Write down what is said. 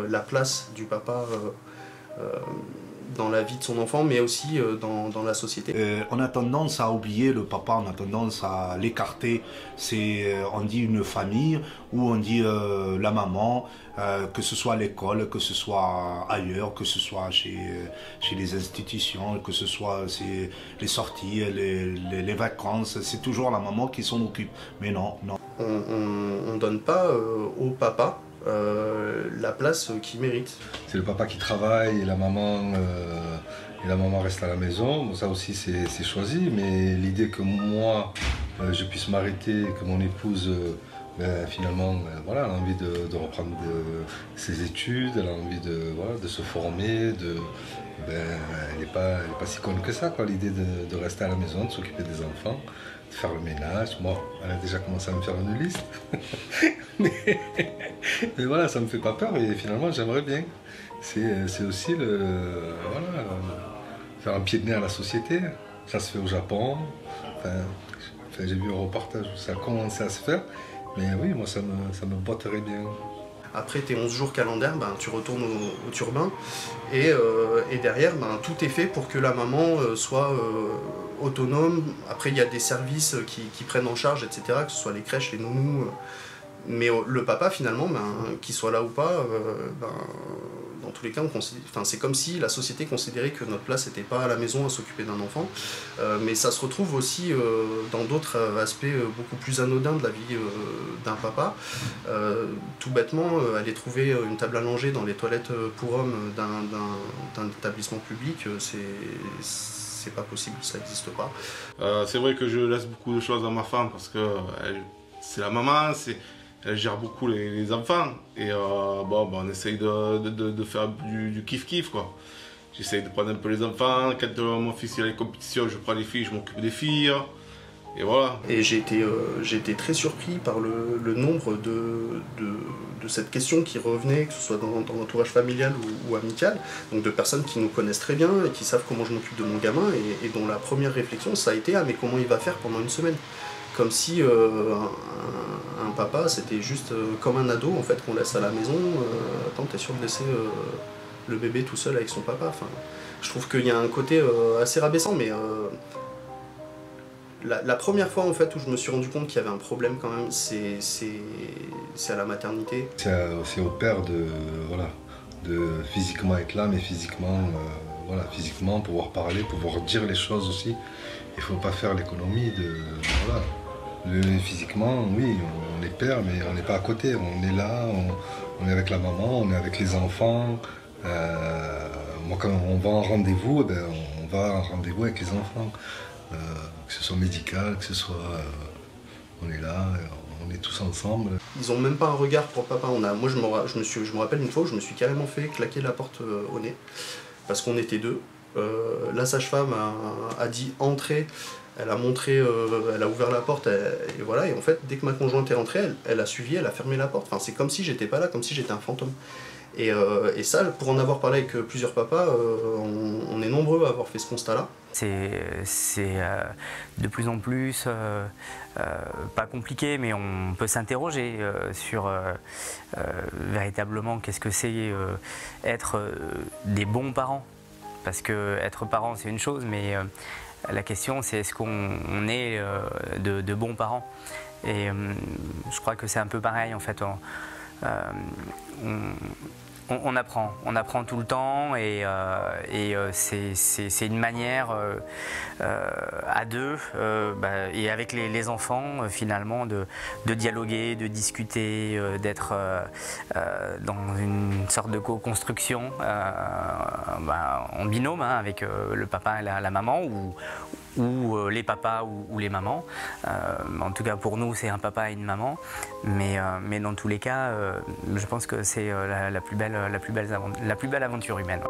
la place du papa dans la vie de son enfant, mais aussi dans la société. On a tendance à oublier le papa, on a tendance à l'écarter. On dit une famille ou on dit la maman, que ce soit à l'école, que ce soit ailleurs, que ce soit chez les institutions, que ce soit les sorties, les vacances, c'est toujours la maman qui s'en occupe. Mais non, non. On ne donne pas au papa la place qu'il mérite. C'est le papa qui travaille et la maman reste à la maison. Bon, ça aussi c'est choisi, mais l'idée que moi je puisse m'arrêter, que mon épouse finalement voilà, elle a envie de reprendre ses études, elle a envie de se former, elle n'est pas si conne que ça, l'idée de rester à la maison, de s'occuper des enfants, de faire le ménage. Moi, elle a déjà commencé à me faire une liste. mais voilà, ça me fait pas peur et finalement j'aimerais bien. C'est aussi faire un pied de nez à la société. Ça se fait au Japon. J'ai vu un reportage où ça a commencé à se faire. Mais oui, moi ça me botterait bien. Après tes 11 jours calendaires, tu retournes au turbin et derrière, tout est fait pour que la maman soit autonome. Après, il y a des services qui prennent en charge, etc., que ce soit les crèches, les nounous. Mais le papa, finalement, qu'il soit là ou pas, dans tous les cas, c'est comme si la société considérait que notre place n'était pas à la maison à s'occuper d'un enfant. Mais ça se retrouve aussi dans d'autres aspects beaucoup plus anodins de la vie d'un papa. Tout bêtement, aller trouver une table à langer dans les toilettes pour hommes d'un établissement public, c'est pas possible, ça n'existe pas. C'est vrai que je laisse beaucoup de choses à ma femme parce que c'est la maman, elle gère beaucoup les enfants et on essaye de faire du kiff-kiff, quoi. J'essaye de prendre un peu les enfants. Quand mon fils il a les compétitions, je prends les filles, je m'occupe des filles. Et voilà. Et j'ai été très surpris par le nombre de cette question qui revenait, que ce soit dans l'entourage familial ou amical, donc de personnes qui nous connaissent très bien et qui savent comment je m'occupe de mon gamin et dont la première réflexion ça a été « Ah mais comment il va faire pendant une semaine ?» Comme si un papa c'était juste comme un ado en fait qu'on laisse à la maison. Attends, t'es sûr de laisser le bébé tout seul avec son papa? Enfin, je trouve qu'il y a un côté assez rabaissant, mais la première fois en fait où je me suis rendu compte qu'il y avait un problème quand même, c'est à la maternité. C'est au père de physiquement être là, mais physiquement pouvoir parler, pouvoir dire les choses aussi. Il ne faut pas faire l'économie physiquement, oui, on est père, mais on n'est pas à côté. On est là, on est avec la maman, on est avec les enfants. Moi, quand on va en rendez-vous, on va en rendez-vous avec les enfants. Que ce soit médical, que ce soit... on est là, on est tous ensemble. Ils n'ont même pas un regard pour papa. Moi, je me rappelle une fois où je me suis carrément fait claquer la porte au nez, parce qu'on était deux. La sage-femme a dit « Entrez ». Elle a montré, elle a ouvert la porte, et voilà, et en fait, dès que ma conjointe est rentrée, elle a suivi, elle a fermé la porte. Enfin, c'est comme si j'étais pas là, comme si j'étais un fantôme. Et ça, pour en avoir parlé avec plusieurs papas, on est nombreux à avoir fait ce constat-là. C'est de plus en plus, pas compliqué, mais on peut s'interroger sur véritablement qu'est-ce que c'est être des bons parents. Parce que être parent, c'est une chose, mais la question, c'est est-ce qu'on est de bons parents? Et je crois que c'est un peu pareil, en fait. On apprend tout le temps et c'est une manière à deux et avec les enfants finalement de dialoguer, de discuter, d'être dans une sorte de co-construction en binôme avec le papa et la maman ou les papas ou les mamans. En tout cas pour nous c'est un papa et une maman, mais dans tous les cas je pense que c'est la plus belle aventure humaine.